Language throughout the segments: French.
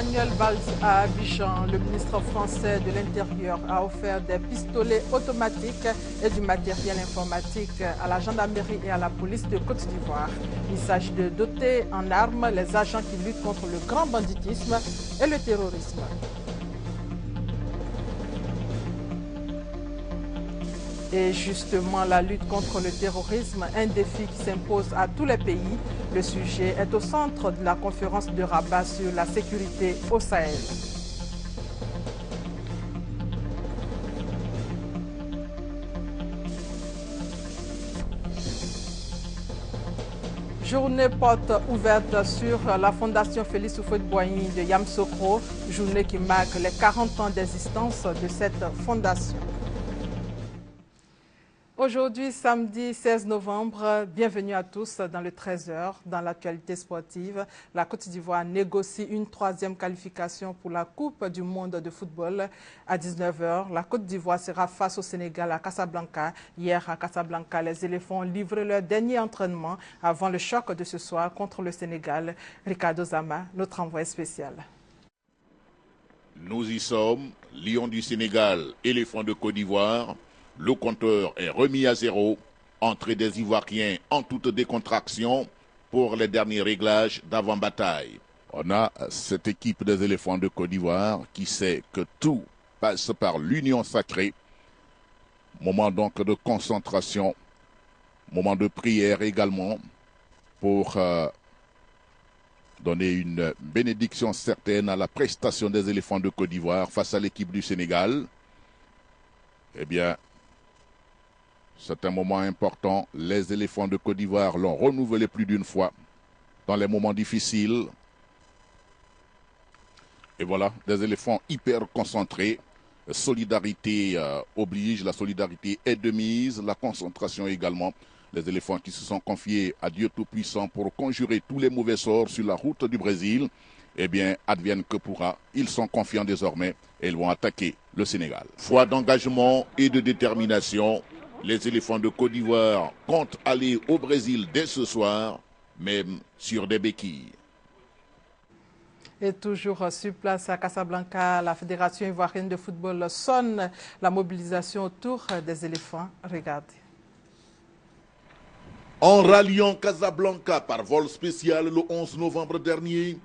Manuel Valls à Abidjan, le ministre français de l'Intérieur a offert des pistolets automatiques et du matériel informatique à la gendarmerie et à la police de Côte d'Ivoire. Il s'agit de doter en armes les agents qui luttent contre le grand banditisme et le terrorisme. Et justement, la lutte contre le terrorisme, un défi qui s'impose à tous les pays. Le sujet est au centre de la conférence de Rabat sur la sécurité au Sahel. Journée porte ouverte sur la Fondation Félix Houphouët-Boigny de Yamoussoukro, journée qui marque les 40 ans d'existence de cette fondation. Aujourd'hui, samedi 16 novembre, bienvenue à tous dans le 13h. Dans l'actualité sportive, la Côte d'Ivoire négocie une troisième qualification pour la Coupe du monde de football. À 19h, la Côte d'Ivoire sera face au Sénégal à Casablanca. Hier, à Casablanca, les éléphants ont livré leur dernier entraînement avant le choc de ce soir contre le Sénégal. Ricardo Zama, notre envoyé spécial. Nous y sommes, Lions du Sénégal, éléphants de Côte d'Ivoire. Le compteur est remis à zéro. Entrée des Ivoiriens en toute décontraction pour les derniers réglages d'avant-bataille. On a cette équipe des éléphants de Côte d'Ivoire qui sait que tout passe par l'union sacrée. Moment donc de concentration, moment de prière également pour donner une bénédiction certaine à la prestation des éléphants de Côte d'Ivoire face à l'équipe du Sénégal. Eh bien, c'est un moment important. Les éléphants de Côte d'Ivoire l'ont renouvelé plus d'une fois dans les moments difficiles. Et voilà, des éléphants hyper concentrés. Solidarité oblige, la solidarité est de mise, la concentration également. Les éléphants qui se sont confiés à Dieu Tout-Puissant pour conjurer tous les mauvais sorts sur la route du Brésil. Eh bien, advienne que pourra. Ils sont confiants désormais et ils vont attaquer le Sénégal. Foi d'engagement et de détermination. Les éléphants de Côte d'Ivoire comptent aller au Brésil dès ce soir, même sur des béquilles. Et toujours sur place à Casablanca, la Fédération ivoirienne de football sonne la mobilisation autour des éléphants. Regardez. En ralliant Casablanca par vol spécial le 11 novembre dernier,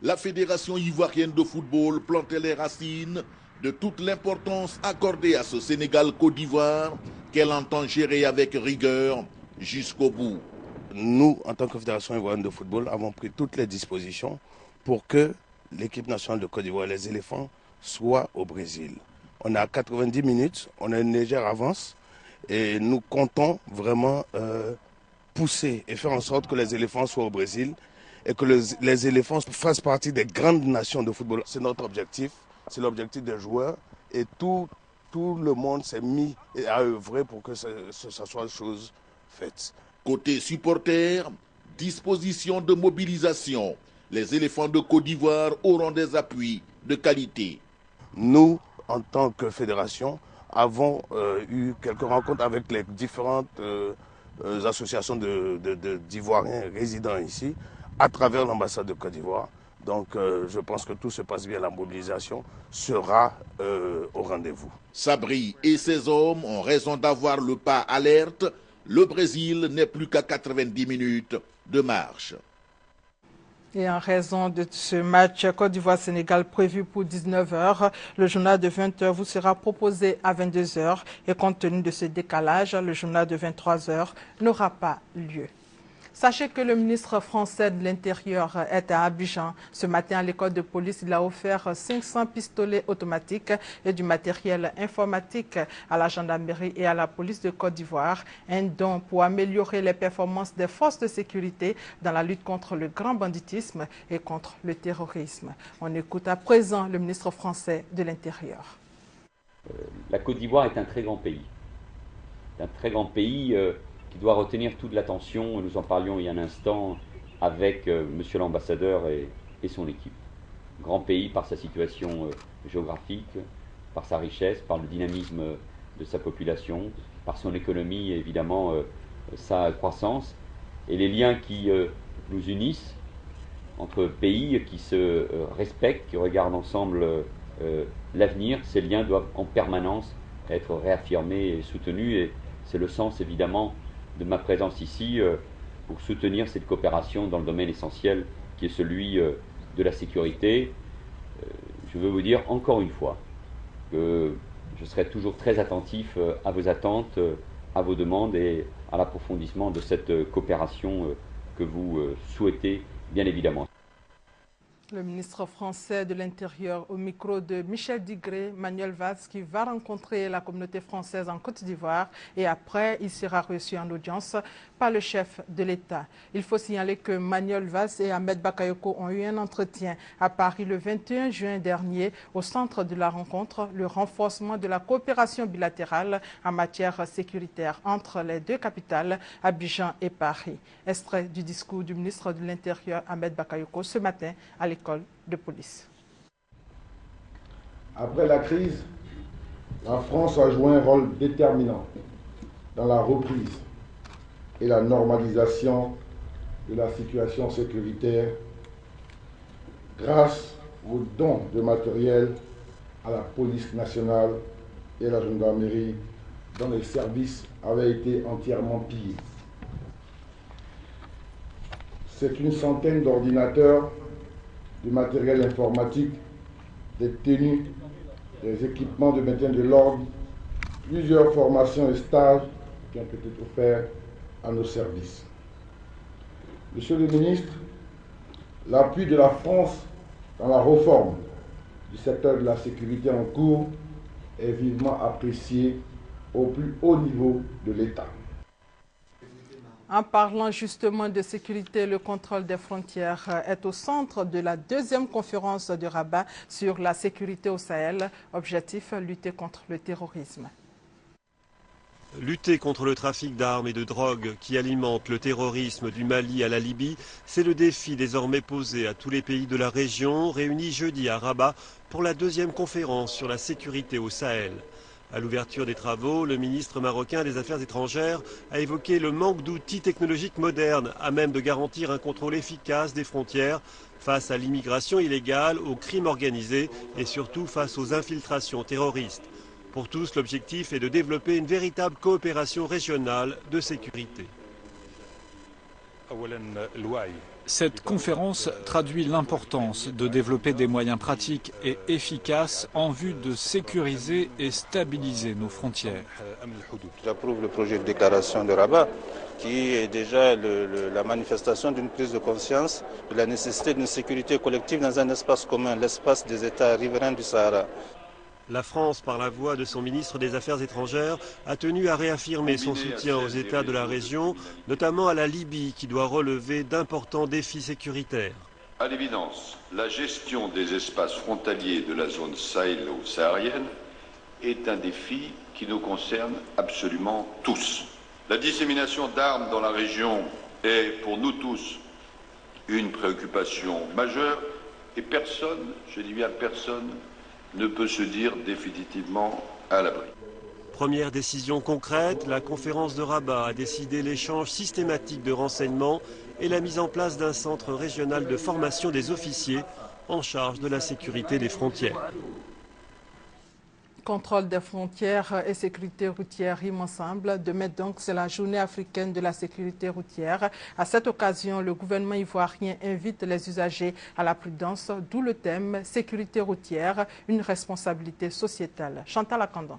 la Fédération ivoirienne de football plantait les racines de toute l'importance accordée à ce Sénégal-Côte d'Ivoire qu'elle entend gérer avec rigueur jusqu'au bout. Nous, en tant que Fédération ivoirienne de football, avons pris toutes les dispositions pour que l'équipe nationale de Côte d'Ivoire, les éléphants, soit au Brésil. On a 90 minutes, on a une légère avance et nous comptons vraiment pousser et faire en sorte que les éléphants soient au Brésil et que les éléphants fassent partie des grandes nations de football. C'est notre objectif, c'est l'objectif des joueurs et tout le monde s'est mis à œuvrer pour que ça soit chose faite. Côté supporters, disposition de mobilisation. Les éléphants de Côte d'Ivoire auront des appuis de qualité. Nous, en tant que fédération, avons eu quelques rencontres avec les différentes associations d'Ivoiriens résidant ici, à travers l'ambassade de Côte d'Ivoire. Donc je pense que tout se passe bien, la mobilisation sera au rendez-vous. Sabri et ses hommes ont raison d'avoir le pas alerte. Le Brésil n'est plus qu'à 90 minutes de marche. Et en raison de ce match Côte d'Ivoire-Sénégal prévu pour 19h, le journal de 20h vous sera proposé à 22h. Et compte tenu de ce décalage, le journal de 23h n'aura pas lieu. Sachez que le ministre français de l'Intérieur est à Abidjan. Ce matin, à l'école de police, il a offert 500 pistolets automatiques et du matériel informatique à la gendarmerie et à la police de Côte d'Ivoire. Un don pour améliorer les performances des forces de sécurité dans la lutte contre le grand banditisme et contre le terrorisme. On écoute à présent le ministre français de l'Intérieur. La Côte d'Ivoire est un très grand pays. Un très grand pays qui doit retenir toute l'attention. Nous en parlions il y a un instant avec monsieur l'ambassadeur et son équipe. Grand pays par sa situation géographique, par sa richesse, par le dynamisme de sa population, par son économie et évidemment sa croissance et les liens qui nous unissent entre pays qui se respectent, qui regardent ensemble l'avenir. Ces liens doivent en permanence être réaffirmés et soutenus, et c'est le sens évidemment de ma présence ici pour soutenir cette coopération dans le domaine essentiel qui est celui de la sécurité. Je veux vous dire encore une fois que je serai toujours très attentif à vos attentes, à vos demandes et à l'approfondissement de cette coopération que vous souhaitez, bien évidemment. Le ministre français de l'Intérieur au micro de Michel Digré, Manuel Valls, qui va rencontrer la communauté française en Côte d'Ivoire et après, il sera reçu en audience par le chef de l'État. Il faut signaler que Manuel Valls et Ahmed Bakayoko ont eu un entretien à Paris le 21 juin dernier. Au centre de la rencontre, le renforcement de la coopération bilatérale en matière sécuritaire entre les deux capitales, Abidjan et Paris. Extrait du discours du ministre de l'Intérieur, Ahmed Bakayoko, ce matin à l'école de police. Après la crise, la France a joué un rôle déterminant dans la reprise et la normalisation de la situation sécuritaire grâce aux dons de matériel à la police nationale et à la gendarmerie dont les services avaient été entièrement pillés. C'est une centaine d'ordinateurs, du matériel informatique, des tenues, des équipements de maintien de l'ordre, plusieurs formations et stages qui ont été offerts à nos services. Monsieur le ministre, l'appui de la France dans la réforme du secteur de la sécurité en cours est vivement apprécié au plus haut niveau de l'État. En parlant justement de sécurité, le contrôle des frontières est au centre de la deuxième conférence de Rabat sur la sécurité au Sahel. Objectif, lutter contre le terrorisme. Lutter contre le trafic d'armes et de drogue qui alimente le terrorisme du Mali à la Libye, c'est le défi désormais posé à tous les pays de la région, réunis jeudi à Rabat pour la deuxième conférence sur la sécurité au Sahel. À l'ouverture des travaux, le ministre marocain des Affaires étrangères a évoqué le manque d'outils technologiques modernes à même de garantir un contrôle efficace des frontières face à l'immigration illégale, au crime organisé et surtout face aux infiltrations terroristes. Pour tous, l'objectif est de développer une véritable coopération régionale de sécurité. Cette conférence traduit l'importance de développer des moyens pratiques et efficaces en vue de sécuriser et stabiliser nos frontières. J'approuve le projet de déclaration de Rabat qui est déjà la manifestation d'une prise de conscience de la nécessité d'une sécurité collective dans un espace commun, l'espace des États riverains du Sahara. La France, par la voix de son ministre des Affaires étrangères, a tenu à réaffirmer son soutien aux États de la région, notamment à la Libye, qui doit relever d'importants défis sécuritaires. À l'évidence, la gestion des espaces frontaliers de la zone sahélo-saharienne est un défi qui nous concerne absolument tous. La dissémination d'armes dans la région est pour nous tous une préoccupation majeure et personne, je dis bien personne, ne peut se dire définitivement à l'abri. Première décision concrète, la conférence de Rabat a décidé l'échange systématique de renseignements et la mise en place d'un centre régional de formation des officiers en charge de la sécurité des frontières. Contrôle des frontières et sécurité routière riment ensemble. Demain donc, c'est la journée africaine de la sécurité routière. À cette occasion, le gouvernement ivoirien invite les usagers à la prudence, d'où le thème « Sécurité routière, une responsabilité sociétale ». Chantal Akandan.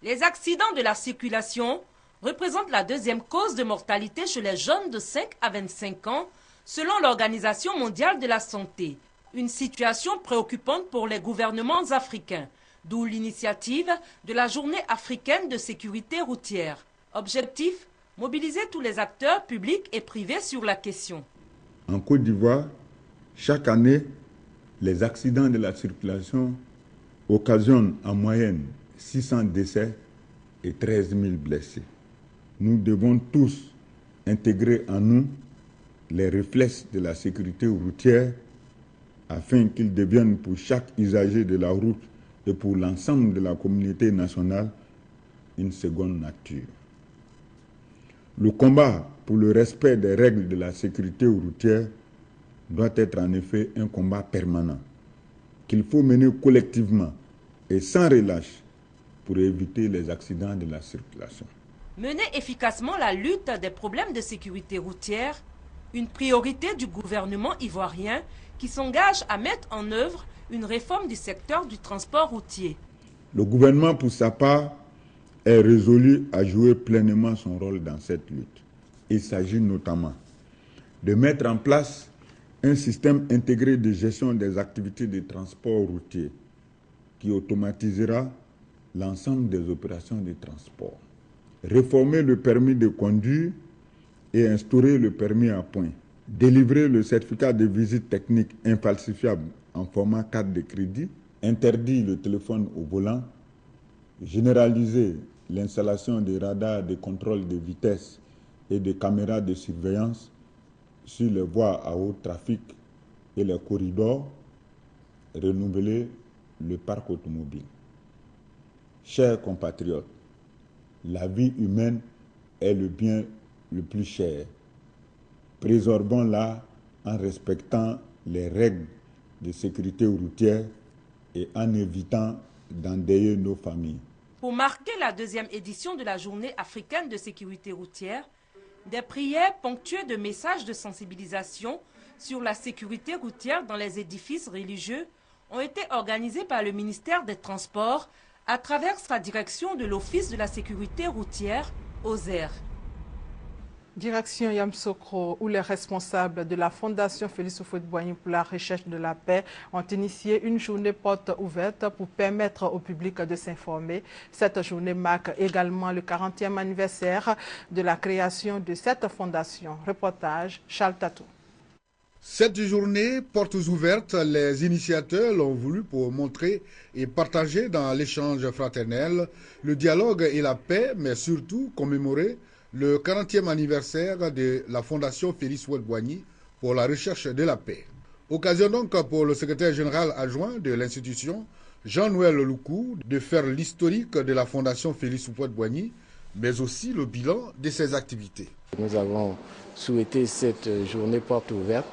Les accidents de la circulation représentent la deuxième cause de mortalité chez les jeunes de 5 à 25 ans, selon l'Organisation mondiale de la santé. Une situation préoccupante pour les gouvernements africains. D'où l'initiative de la Journée africaine de sécurité routière. Objectif, mobiliser tous les acteurs publics et privés sur la question. En Côte d'Ivoire, chaque année, les accidents de la circulation occasionnent en moyenne 600 décès et 13 000 blessés. Nous devons tous intégrer en nous les réflexes de la sécurité routière afin qu'ils deviennent pour chaque usager de la route et pour l'ensemble de la communauté nationale une seconde nature. Le combat pour le respect des règles de la sécurité routière doit être en effet un combat permanent qu'il faut mener collectivement et sans relâche pour éviter les accidents de la circulation. Mener efficacement la lutte des problèmes de sécurité routière, une priorité du gouvernement ivoirien qui s'engage à mettre en œuvre une réforme du secteur du transport routier. Le gouvernement, pour sa part, est résolu à jouer pleinement son rôle dans cette lutte. Il s'agit notamment de mettre en place un système intégré de gestion des activités de transport routier qui automatisera l'ensemble des opérations de transport. Réformer le permis de conduire et instaurer le permis à points. Délivrer le certificat de visite technique infalsifiable en format carte de crédit. Interdire le téléphone au volant. Généraliser l'installation des radars de contrôle de vitesse et de caméras de surveillance sur les voies à haut trafic et les corridors. Renouveler le parc automobile. Chers compatriotes, la vie humaine est le bien le plus cher. Préservons-la en respectant les règles de sécurité routière et en évitant d'endeuiller nos familles. Pour marquer la deuxième édition de la Journée africaine de sécurité routière, des prières ponctuées de messages de sensibilisation sur la sécurité routière dans les édifices religieux ont été organisées par le ministère des Transports à travers sa direction de l'Office de la sécurité routière, OSER. Direction Yamoussoukro, où les responsables de la Fondation Félix Houphouët-Boigny pour la recherche de la paix ont initié une journée porte ouverte pour permettre au public de s'informer. Cette journée marque également le 40e anniversaire de la création de cette fondation. Reportage Charles Tatou. Cette journée, portes ouvertes, les initiateurs l'ont voulu pour montrer et partager dans l'échange fraternel le dialogue et la paix, mais surtout commémorer le 40e anniversaire de la Fondation Félix Houphouët-Boigny pour la recherche de la paix. Occasion donc pour le secrétaire général adjoint de l'institution, Jean-Noël Loukou, de faire l'historique de la Fondation Félix Houphouët-Boigny, mais aussi le bilan de ses activités. Nous avons souhaité cette journée porte ouverte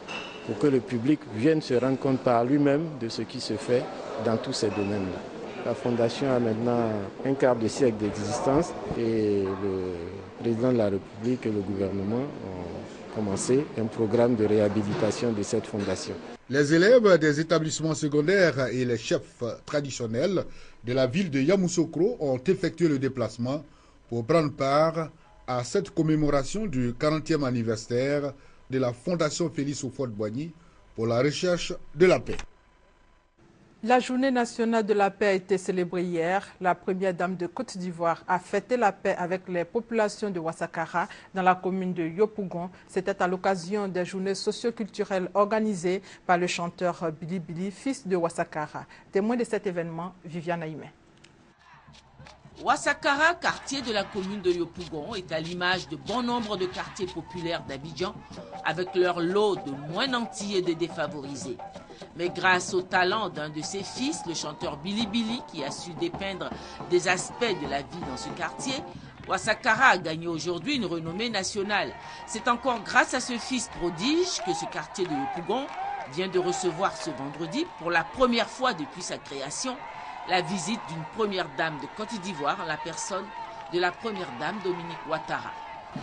pour que le public vienne se rendre compte par lui-même de ce qui se fait dans tous ces domaines-là. La Fondation a maintenant un quart de siècle d'existence et le président de la République et le gouvernement ont commencé un programme de réhabilitation de cette fondation. Les élèves des établissements secondaires et les chefs traditionnels de la ville de Yamoussoukro ont effectué le déplacement pour prendre part à cette commémoration du 40e anniversaire de la Fondation Félix Houphouët-Boigny pour la recherche de la paix. La journée nationale de la paix a été célébrée hier. La première dame de Côte d'Ivoire a fêté la paix avec les populations de Ouassakara dans la commune de Yopougon. C'était à l'occasion des journées socio-culturelles organisées par le chanteur Billy Billy, fils de Ouassakara. Témoin de cet événement, Viviane Aïmé. Ouassakara, quartier de la commune de Yopougon, est à l'image de bon nombre de quartiers populaires d'Abidjan, avec leur lot de moins nantis et de défavorisés. Mais grâce au talent d'un de ses fils, le chanteur Billy Billy, qui a su dépeindre des aspects de la vie dans ce quartier, Ouassakara a gagné aujourd'hui une renommée nationale. C'est encore grâce à ce fils prodige que ce quartier de Yopougon vient de recevoir ce vendredi, pour la première fois depuis sa création, la visite d'une première dame de Côte d'Ivoire en la personne de la première dame Dominique Ouattara.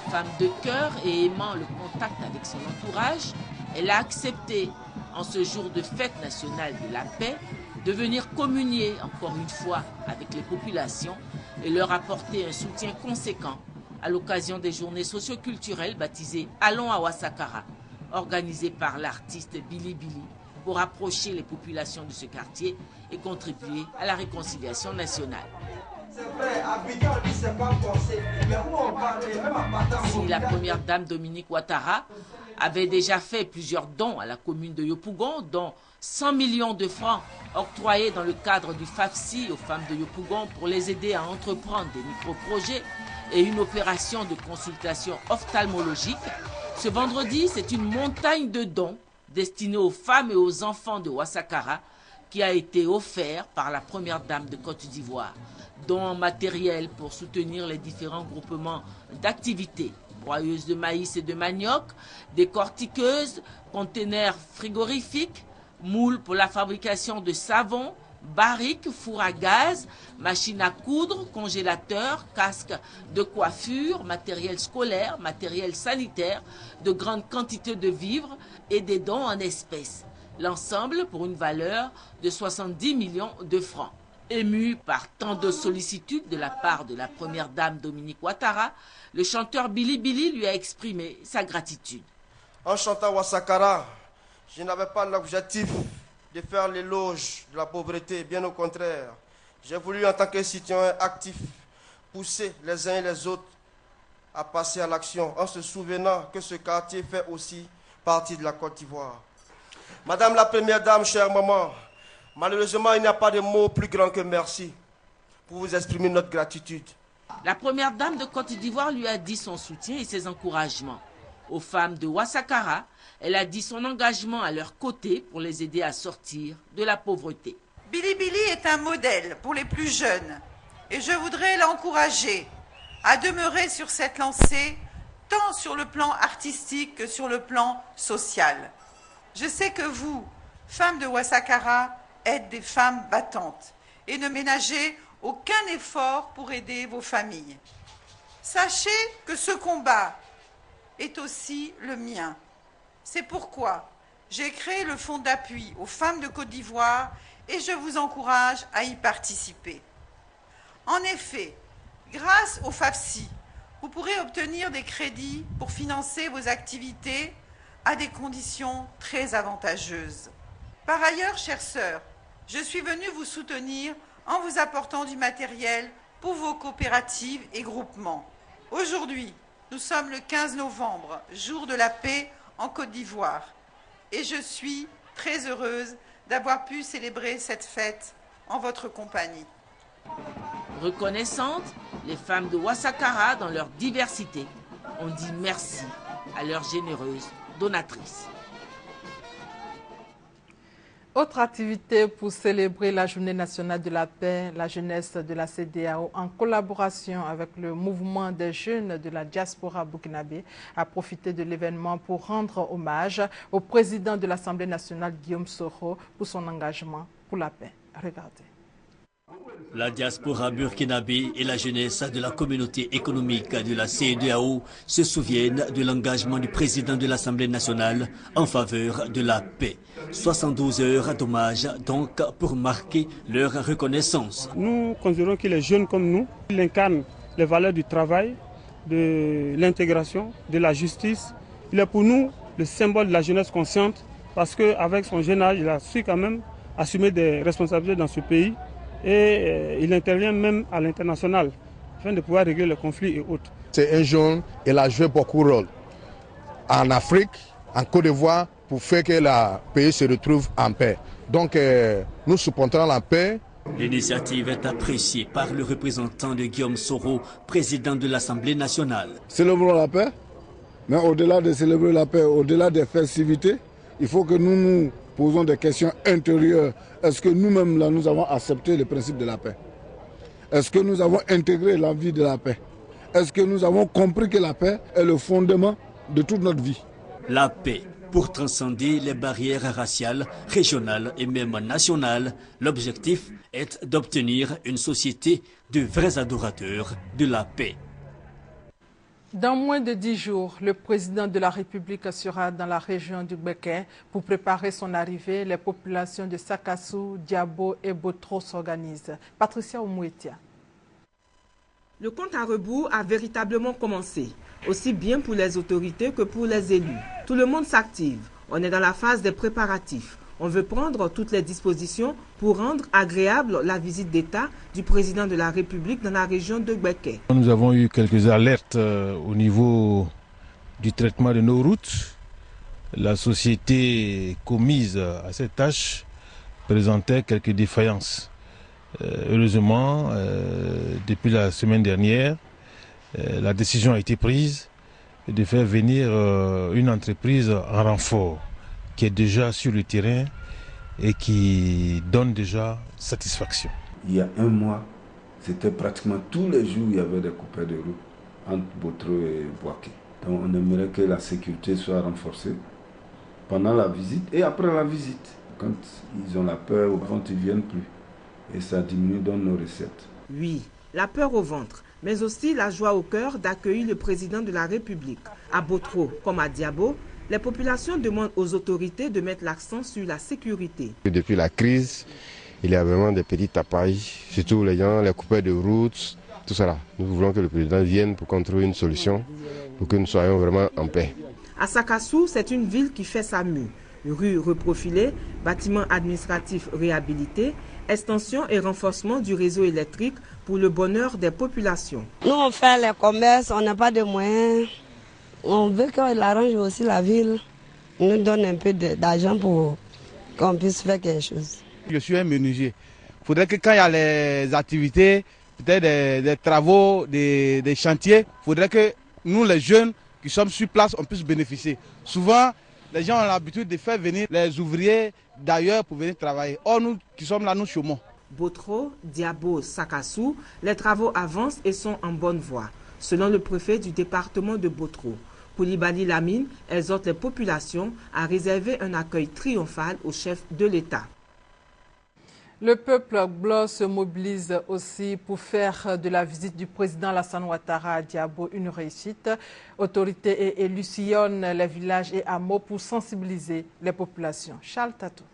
Femme de cœur et aimant le contact avec son entourage, elle a accepté, en ce jour de fête nationale de la paix, de venir communier encore une fois avec les populations et leur apporter un soutien conséquent à l'occasion des journées socio-culturelles baptisées Allons à Ouassakara, organisées par l'artiste Billy Billy, pour approcher les populations de ce quartier et contribuer à la réconciliation nationale. Si la première dame Dominique Ouattara avait déjà fait plusieurs dons à la commune de Yopougon, dont 100 millions de francs octroyés dans le cadre du FAFSI aux femmes de Yopougon pour les aider à entreprendre des micro-projets et une opération de consultation ophtalmologique, ce vendredi, c'est une montagne de dons destinée aux femmes et aux enfants de Ouassakara qui a été offert par la première dame de Côte d'Ivoire, dont en matériel pour soutenir les différents groupements d'activités broyeuses de maïs et de manioc, décortiqueuses, conteneurs frigorifiques, moules pour la fabrication de savon, barriques, four à gaz, machines à coudre, congélateurs, casques de coiffure, matériel scolaire, matériel sanitaire, de grandes quantités de vivres et des dons en espèces. L'ensemble pour une valeur de 70 millions de francs. Ému par tant de sollicitudes de la part de la première dame Dominique Ouattara, le chanteur Billy Billy lui a exprimé sa gratitude. En chantant Ouassakara, je n'avais pas l'objectif de faire l'éloge de la pauvreté, bien au contraire. J'ai voulu, en tant que citoyen actif, pousser les uns et les autres à passer à l'action, en se souvenant que ce quartier fait aussi partie de la Côte d'Ivoire. Madame la Première Dame, chère maman, malheureusement, il n'y a pas de mot plus grand que merci pour vous exprimer notre gratitude. La Première Dame de Côte d'Ivoire lui a dit son soutien et ses encouragements. Aux femmes de Ouassakara, elle a dit son engagement à leur côté pour les aider à sortir de la pauvreté. Billy Billy est un modèle pour les plus jeunes et je voudrais l'encourager à demeurer sur cette lancée tant sur le plan artistique que sur le plan social. Je sais que vous, femmes de Ouassakara, êtes des femmes battantes et ne ménagez aucun effort pour aider vos familles. Sachez que ce combat est aussi le mien. C'est pourquoi j'ai créé le fonds d'appui aux femmes de Côte d'Ivoire et je vous encourage à y participer. En effet, grâce au FAFSI, vous pourrez obtenir des crédits pour financer vos activités à des conditions très avantageuses. Par ailleurs, chères sœurs, je suis venue vous soutenir en vous apportant du matériel pour vos coopératives et groupements. Aujourd'hui, nous sommes le 15 novembre, jour de la paix en Côte d'Ivoire. Et je suis très heureuse d'avoir pu célébrer cette fête en votre compagnie. Reconnaissantes, les femmes de Ouassakara, dans leur diversité, ont dit merci à leurs généreuses donatrices. Autre activité pour célébrer la Journée nationale de la paix, la jeunesse de la CEDEAO, en collaboration avec le mouvement des jeunes de la diaspora burkinabé, a profité de l'événement pour rendre hommage au président de l'Assemblée nationale, Guillaume Soro, pour son engagement pour la paix. Regardez. La diaspora burkinabé et la jeunesse de la communauté économique de la CEDEAO se souviennent de l'engagement du président de l'Assemblée nationale en faveur de la paix. 72 heures d'hommage donc pour marquer leur reconnaissance. Nous considérons que les jeunes comme nous, ils incarnent les valeurs du travail, de l'intégration, de la justice. Il est pour nous le symbole de la jeunesse consciente parce qu'avec son jeune âge, il a su quand même assumer des responsabilités dans ce pays. Et il intervient même à l'international afin de pouvoir régler les conflits et autres. C'est un jeune, il a joué beaucoup de rôle en Afrique, en Côte d'Ivoire, pour faire que le pays se retrouve en paix. Donc nous supportons la paix. L'initiative est appréciée par le représentant de Guillaume Soro, président de l'Assemblée nationale. Célébrons la paix, mais au-delà de célébrer la paix, au-delà des festivités, il faut que nous posons des questions intérieures. Est-ce que nous-mêmes, là, nous avons accepté le principe de la paix? Est-ce que nous avons intégré la vie de la paix? Est-ce que nous avons compris que la paix est le fondement de toute notre vie? La paix pour transcender les barrières raciales, régionales et même nationales. L'objectif est d'obtenir une société de vrais adorateurs de la paix. Dans moins de 10 jours, le président de la République sera dans la région du Gbeke. Pour préparer son arrivée, les populations de Sakassou, Diabo et Botro s'organisent. Patricia Oumouetia. Le compte à rebours a véritablement commencé, aussi bien pour les autorités que pour les élus. Tout le monde s'active. On est dans la phase des préparatifs. On veut prendre toutes les dispositions pour rendre agréable la visite d'État du président de la République dans la région de Gbeke. Nous avons eu quelques alertes au niveau du traitement de nos routes. La société commise à cette tâche présentait quelques défaillances. Heureusement, depuis la semaine dernière, la décision a été prise de faire venir une entreprise en renfort qui est déjà sur le terrain et qui donne déjà satisfaction. Il y a un mois, c'était pratiquement tous les jours il y avait des coupures de route entre Botro et Boaké. Donc on aimerait que la sécurité soit renforcée pendant la visite et après la visite. Quand ils ont la peur au ventre, ils ne viennent plus. Et ça diminue dans nos recettes. Oui, la peur au ventre, mais aussi la joie au cœur d'accueillir le président de la République. À Botro comme à Diabo, les populations demandent aux autorités de mettre l'accent sur la sécurité. Depuis la crise, il y a vraiment des petits tapages, surtout les gens, les coupeurs de routes, tout cela. Nous voulons que le président vienne pour qu'on trouve une solution, pour que nous soyons vraiment en paix. À Sakassou, c'est une ville qui fait sa mue. Rues reprofilées, bâtiments administratifs réhabilités, extension et renforcement du réseau électrique pour le bonheur des populations. Nous, on fait les commerces, on n'a pas de moyens. On veut qu'il arrange aussi la ville, nous donne un peu d'argent pour qu'on puisse faire quelque chose. Je suis un menuisier. Il faudrait que quand il y a les activités, peut-être des travaux, des chantiers, il faudrait que nous, les jeunes qui sommes sur place, on puisse bénéficier. Souvent, les gens ont l'habitude de faire venir les ouvriers d'ailleurs pour venir travailler. Or, nous qui sommes là, nous chômons. Botro, Diabo, Sakassou, les travaux avancent et sont en bonne voie, selon le préfet du département de Botro. Koulibaly Lamine exhorte les populations à réserver un accueil triomphal au chef de l'État. Le peuple blanc se mobilise aussi pour faire de la visite du président Alassane Ouattara à Diabo une réussite. Autorités et élus sillonnent les villages et hameaux pour sensibiliser les populations. Charles Tatou.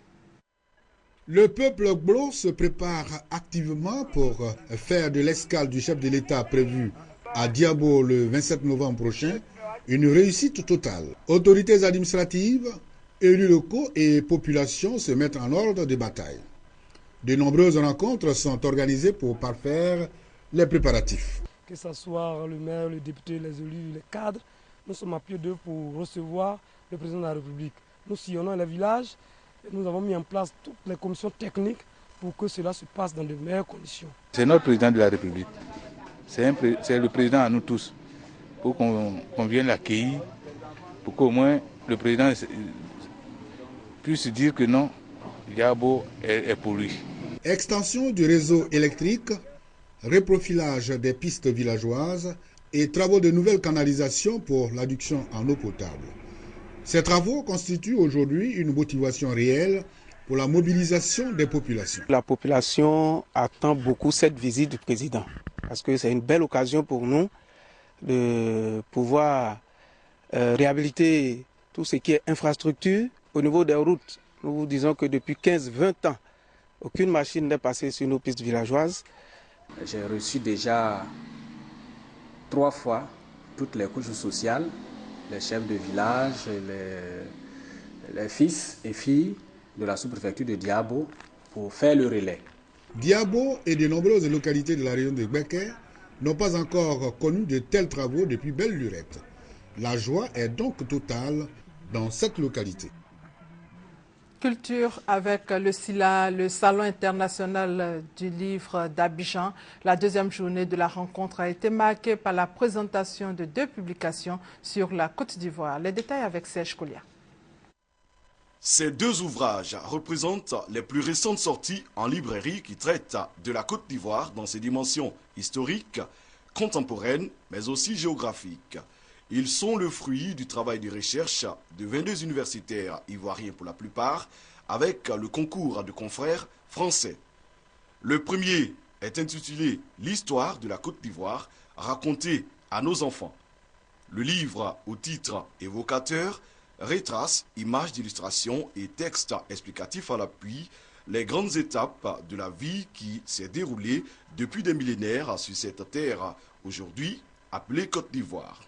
Le peuple blanc se prépare activement pour faire de l'escale du chef de l'État prévue à Diabo le 27 novembre prochain une réussite totale. Autorités administratives, élus locaux et populations se mettent en ordre de bataille. De nombreuses rencontres sont organisées pour parfaire les préparatifs. Que ce soit le maire, le député, les élus, les cadres, nous sommes à pied d'eux pour recevoir le président de la République. Nous sillonnons les villages et nous avons mis en place toutes les commissions techniques pour que cela se passe dans de meilleures conditions. C'est notre président de la République. C'est le président à nous tous. Pour qu'on vienne l'accueillir, pour qu'au moins le président puisse dire que non, Diabo est pour lui. Extension du réseau électrique, reprofilage des pistes villageoises et travaux de nouvelles canalisations pour l'adduction en eau potable. Ces travaux constituent aujourd'hui une motivation réelle pour la mobilisation des populations. La population attend beaucoup cette visite du président parce que c'est une belle occasion pour nous de pouvoir réhabiliter tout ce qui est infrastructure au niveau des routes. Nous vous disons que depuis 15-20 ans, aucune machine n'est passée sur nos pistes villageoises. J'ai reçu déjà 3 fois toutes les couches sociales, les chefs de village, les fils et filles de la sous-préfecture de Diabo pour faire le relais. Diabo et de nombreuses localités de la région de Becker n'ont pas encore connu de tels travaux depuis belle lurette. La joie est donc totale dans cette localité. Culture avec le SILA, le Salon international du livre d'Abidjan. La deuxième journée de la rencontre a été marquée par la présentation de 2 publications sur la Côte d'Ivoire. Les détails avec Serge Kolia. Ces 2 ouvrages représentent les plus récentes sorties en librairie qui traitent de la Côte d'Ivoire dans ses dimensions historiques, contemporaines, mais aussi géographiques. Ils sont le fruit du travail de recherche de 22 universitaires ivoiriens pour la plupart, avec le concours de confrères français. Le premier est intitulé « L'histoire de la Côte d'Ivoire, racontée à nos enfants ». Le livre, au titre évocateur, retrace images d'illustration et textes explicatifs à l'appui les grandes étapes de la vie qui s'est déroulée depuis des millénaires sur cette terre aujourd'hui appelée Côte d'Ivoire.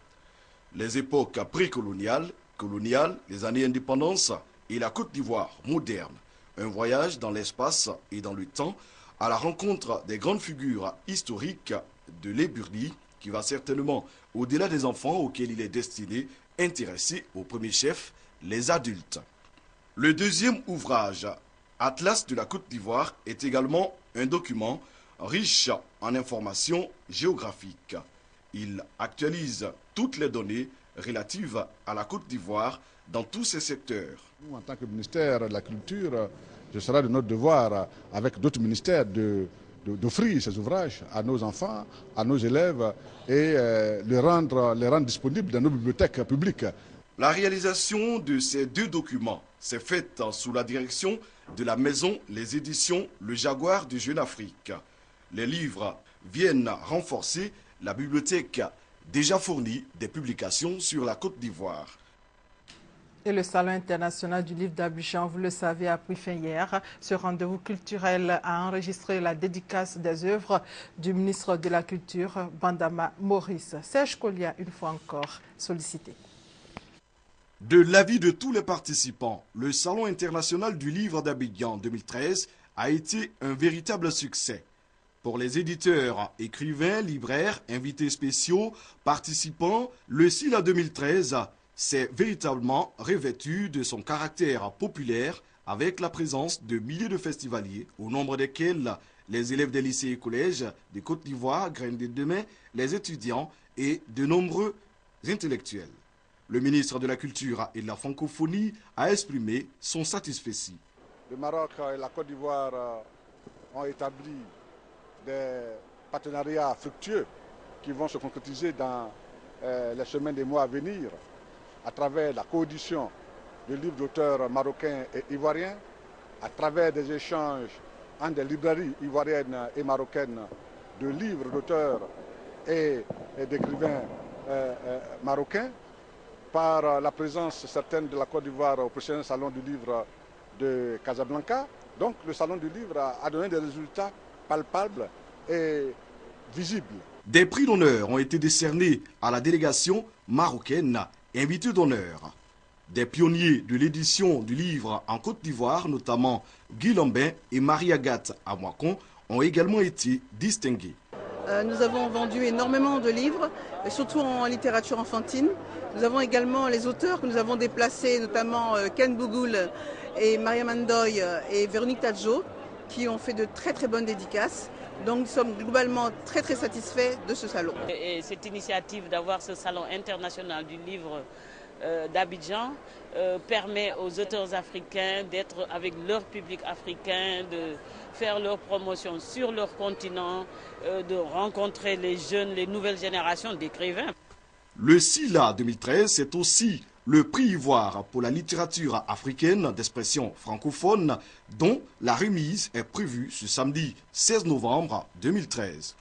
Les époques précoloniales, coloniales, les années d'indépendance et la Côte d'Ivoire moderne. Un voyage dans l'espace et dans le temps à la rencontre des grandes figures historiques de l'Éburli qui va certainement, au-delà des enfants auxquels il est destiné, intéresser au premier chef les adultes. Le deuxième ouvrage, Atlas de la Côte d'Ivoire, est également un document riche en informations géographiques. Il actualise toutes les données relatives à la Côte d'Ivoire dans tous ses secteurs. Nous, en tant que ministère de la Culture, ce sera de notre devoir, avec d'autres ministères, de d'offrir ces ouvrages à nos enfants, à nos élèves et les rendre disponibles dans nos bibliothèques publiques. La réalisation de ces deux documents s'est faite sous la direction de la maison Les Éditions Le Jaguar de Jeune Afrique. Les livres viennent renforcer la bibliothèque déjà fournie des publications sur la Côte d'Ivoire. Et le Salon international du livre d'Abidjan, vous le savez, a pris fin hier. Ce rendez-vous culturel a enregistré la dédicace des œuvres du ministre de la Culture, Bandama Maurice. Serge Collia, une fois encore, sollicité. De l'avis de tous les participants, le Salon international du livre d'Abidjan 2013 a été un véritable succès. Pour les éditeurs, écrivains, libraires, invités spéciaux, participants, le SILA 2013 s'est véritablement revêtu de son caractère populaire avec la présence de milliers de festivaliers, au nombre desquels les élèves des lycées et collèges de Côte d'Ivoire, Graines de demain, les étudiants et de nombreux intellectuels. Le ministre de la Culture et de la Francophonie a exprimé son satisfecit. Le Maroc et la Côte d'Ivoire ont établi des partenariats fructueux qui vont se concrétiser dans les semaines et mois à venir à travers la coédition de livres d'auteurs marocains et ivoiriens, à travers des échanges entre des librairies ivoiriennes et marocaines de livres d'auteurs et d'écrivains marocains, par la présence certaine de la Côte d'Ivoire au prochain salon du livre de Casablanca. Donc le salon du livre a donné des résultats palpables et visibles. Des prix d'honneur ont été décernés à la délégation marocaine, invitée d'honneur. Des pionniers de l'édition du livre en Côte d'Ivoire, notamment Guy Lambin et Marie-Agathe Amouakon, ont également été distingués. Nous avons vendu énormément de livres, surtout en littérature enfantine. Nous avons également les auteurs que nous avons déplacés, notamment Ken Bougoul et Maria Mandoy et Véronique Tadjo, qui ont fait de très très bonnes dédicaces. Donc nous sommes globalement très très satisfaits de ce salon. Et cette initiative d'avoir ce salon international du livre d'Abidjan permet aux auteurs africains d'être avec leur public africain, de faire leur promotion sur leur continent, de rencontrer les jeunes, les nouvelles générations d'écrivains. Le SILA 2013, c'est aussi le prix Ivoire pour la littérature africaine d'expression francophone, dont la remise est prévue ce samedi 16 novembre 2013.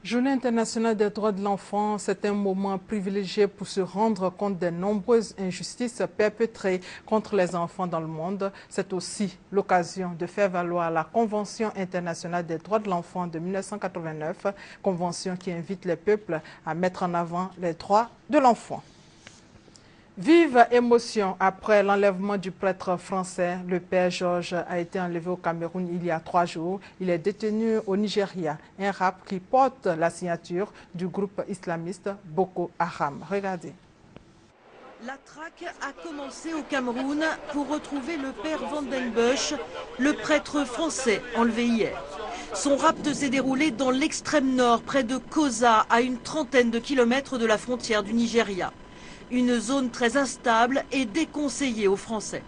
Journée internationale des droits de l'enfant, c'est un moment privilégié pour se rendre compte des nombreuses injustices perpétrées contre les enfants dans le monde. C'est aussi l'occasion de faire valoir la Convention internationale des droits de l'enfant de 1989, convention qui invite les peuples à mettre en avant les droits de l'enfant. Vive émotion après l'enlèvement du prêtre français. Le père Georges a été enlevé au Cameroun il y a 3 jours. Il est détenu au Nigeria, un rap qui porte la signature du groupe islamiste Boko Haram. Regardez. La traque a commencé au Cameroun pour retrouver le père Van den Busch, le prêtre français enlevé hier. Son rapt s'est déroulé dans l'extrême nord, près de Koza, à une trentaine de kilomètres de la frontière du Nigeria. Une zone très instable et déconseillée aux Français.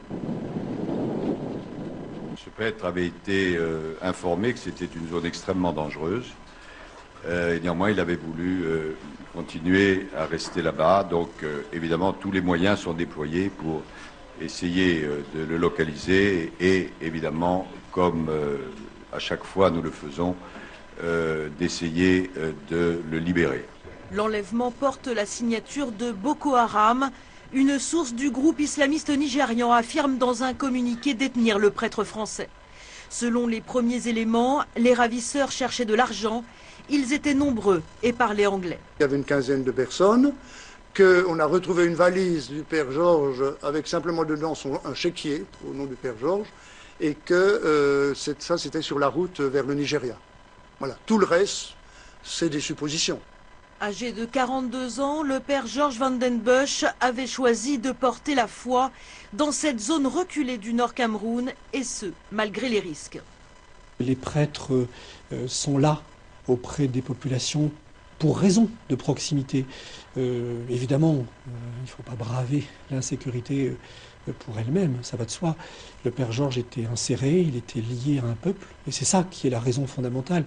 Ce prêtre avait été informé que c'était une zone extrêmement dangereuse. Et néanmoins, il avait voulu continuer à rester là-bas. Donc, évidemment, tous les moyens sont déployés pour essayer de le localiser et, évidemment, comme à chaque fois nous le faisons, d'essayer de le libérer. L'enlèvement porte la signature de Boko Haram. Une source du groupe islamiste nigérian affirme dans un communiqué détenir le prêtre français. Selon les premiers éléments, les ravisseurs cherchaient de l'argent. Ils étaient nombreux et parlaient anglais. Il y avait une quinzaine de personnes, qu'on a retrouvé une valise du père Georges avec simplement dedans un chéquier au nom du père Georges et que ça c'était sur la route vers le Nigeria. Voilà. Tout le reste, c'est des suppositions. Âgé de 42 ans, le père Georges Van den Busch avait choisi de porter la foi dans cette zone reculée du Nord Cameroun, et ce, malgré les risques. Les prêtres sont là auprès des populations pour raison de proximité. Évidemment, il ne faut pas braver l'insécurité pour elle-même, ça va de soi. Le Père Georges était inséré, il était lié à un peuple, et c'est ça qui est la raison fondamentale.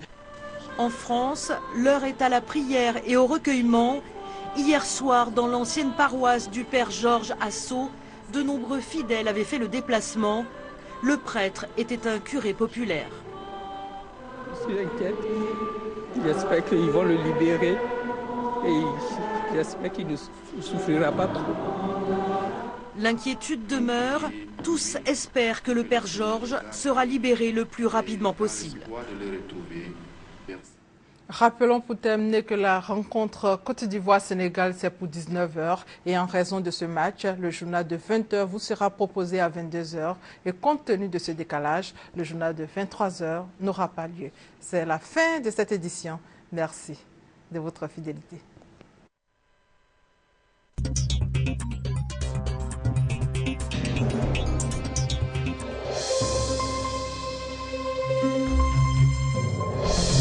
En France, l'heure est à la prière et au recueillement. Hier soir, dans l'ancienne paroisse du Père Georges à Sceaux, de nombreux fidèles avaient fait le déplacement. Le prêtre était un curé populaire. Je suis inquiète. J'espère qu'ils vont le libérer et j'espère qu'il ne souffrira pas trop. L'inquiétude demeure. Tous espèrent que le Père Georges sera libéré le plus rapidement possible. Rappelons pour terminer que la rencontre Côte d'Ivoire-Sénégal, c'est pour 19h. Et en raison de ce match, le journal de 20h vous sera proposé à 22h. Et compte tenu de ce décalage, le journal de 23h n'aura pas lieu. C'est la fin de cette édition. Merci de votre fidélité.